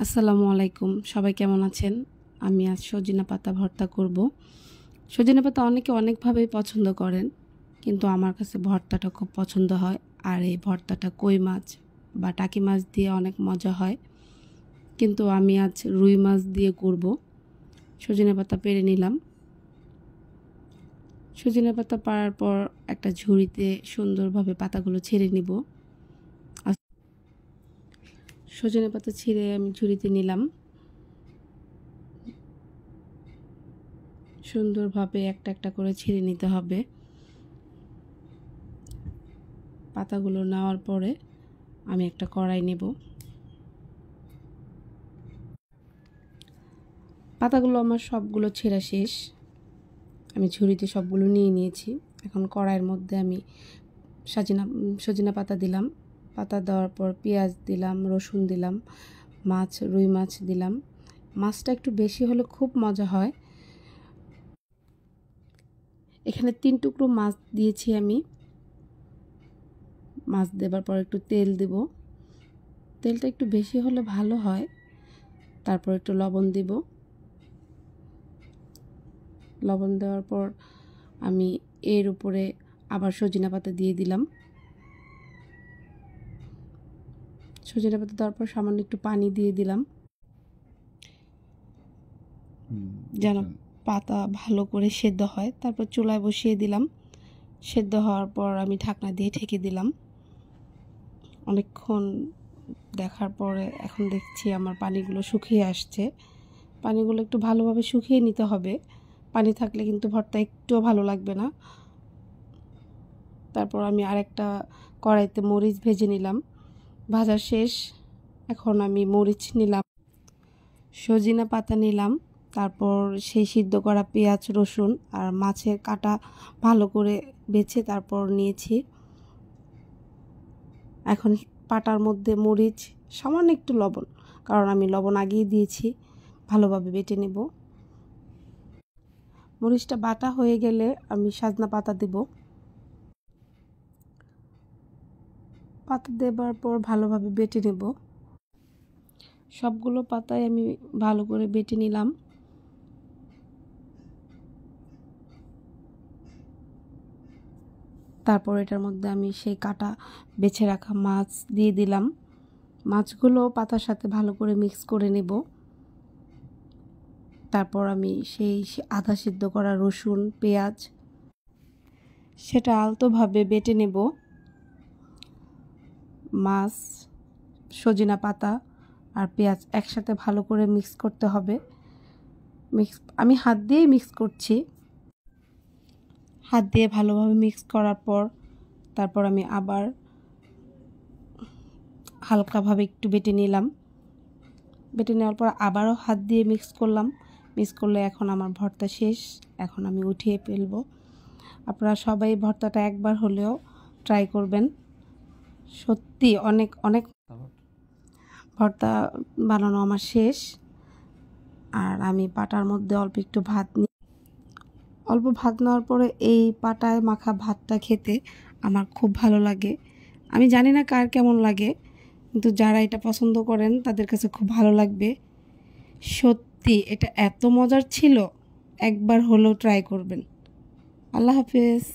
আসসালামু আলাইকুম, সবাই কেমন আছেন? আমি আজ সজিনা পাতা ভর্তা করব। সজিনা পাতা অনেকে অনেকভাবেই পছন্দ করেন, কিন্তু আমার কাছে ভর্তাটা খুব পছন্দ হয়। আর এই ভর্তাটা কই মাছ বা টাকি মাছ দিয়ে অনেক মজা হয়, কিন্তু আমি আজ রুই মাছ দিয়ে করব। সজিনা পাতা পেড়ে নিলাম। সজিনা পাতা পাড়ার পর একটা ঝুড়িতে সুন্দরভাবে পাতাগুলো ছেড়ে নিব। সজিনা পাতা ছিঁড়ে আমি ঝুড়িতে নিলাম। সুন্দরভাবে একটা একটা করে ছিঁড়ে নিতে হবে। পাতাগুলো নেওয়ার পরে আমি একটা কড়াই নেব। পাতাগুলো আমার সবগুলো ছেঁড়া শেষ। আমি ঝুড়িতে সবগুলো নিয়ে নিয়েছি। এখন কড়াইয়ের মধ্যে আমি সজিনা পাতা দিলাম। পাতা দেওয়ার পর পেঁয়াজ দিলাম, রসুন দিলাম, রুই মাছ দিলাম। মাছটা একটু বেশি হলে খুব মজা হয়। এখানে 3 টুকরো মাছ দিয়েছি আমি। মাছ দেবার পর একটু তেল দেব। তেলটা একটু বেশি হলে ভালো হয়। তারপর একটু লবণ দিব। লবণ দেওয়ার পর আমি এর উপরে আবার সজিনা পাতা দিয়ে দিলাম। সজিনা পাতা দেওয়ার পর সামান্য একটু পানি দিয়ে দিলাম, যেন পাতা ভালো করে সেদ্ধ হয়। তারপর চুলায় বসিয়ে দিলাম। সেদ্ধ হওয়ার পর আমি ঢাকনা দিয়ে ঢেকে দিলাম। অনেকক্ষণ দেখার পরে এখন দেখছি আমার পানিগুলো শুকিয়ে আসছে। পানিগুলো একটু ভালোভাবে শুকিয়ে নিতে হবে। পানি থাকলে কিন্তু ভর্তা একটুও ভালো লাগবে না। তারপর আমি আরেকটা কড়াইতে মরিচ ভেজে নিলাম। ভাজা শেষ। এখন আমি মরিচ নিলাম, সজিনা পাতা নিলাম, তারপর সেই সিদ্ধ করা পেঁয়াজ, রসুন আর মাছের কাটা ভালো করে বেছে তারপর নিয়েছি। এখন পাটার মধ্যে মরিচ, সামান্য একটু লবণ, কারণ আমি লবণ আগেই দিয়েছি, ভালোভাবে বেটে নেব। মরিচটা বাটা হয়ে গেলে আমি সজনা পাতা দেব। পাতা দেবার পর ভালোভাবে বেটে নেব। সবগুলো পাতায় আমি ভালো করে বেটে নিলাম। তারপর এটার মধ্যে আমি সেই কাটা বেছে রাখা মাছ দিয়ে দিলাম। মাছগুলো পাতার সাথে ভালো করে মিক্স করে নেব। তারপর আমি সেই আধা সিদ্ধ করা রসুন, পেঁয়াজ সেটা আলতোভাবে বেটে নেব। মাছ, সজিনা পাতা আর পেঁয়াজ একসাথে ভালো করে মিক্স করতে হবে। আমি হাত দিয়েই মিক্স করছি। হাত দিয়ে ভালোভাবে মিক্স করার পর তারপর আমি আবার হালকাভাবে একটু বেটে নিলাম। বেটে নেওয়ার পর আবারও হাত দিয়ে মিক্স করলাম। মিক্স করলে এখন আমার ভর্তা শেষ। এখন আমি উঠিয়ে ফেলব। আপনারা সবাই ভর্তাটা একবার হলেও ট্রাই করবেন। সত্যি অনেক অনেক ভর্তা বানানো আমার শেষ। আর আমি পাটার মধ্যে অল্প একটু অল্প ভাত নেওয়ার পরে এই পাটায় মাখা ভাতটা খেতে আমার খুব ভালো লাগে। আমি জানি না কার কেমন লাগে, কিন্তু যারা এটা পছন্দ করেন তাদের কাছে খুব ভালো লাগবে। সত্যি এটা এত মজার ছিল, একবার হলেও ট্রাই করবেন। আল্লাহ হাফেজ।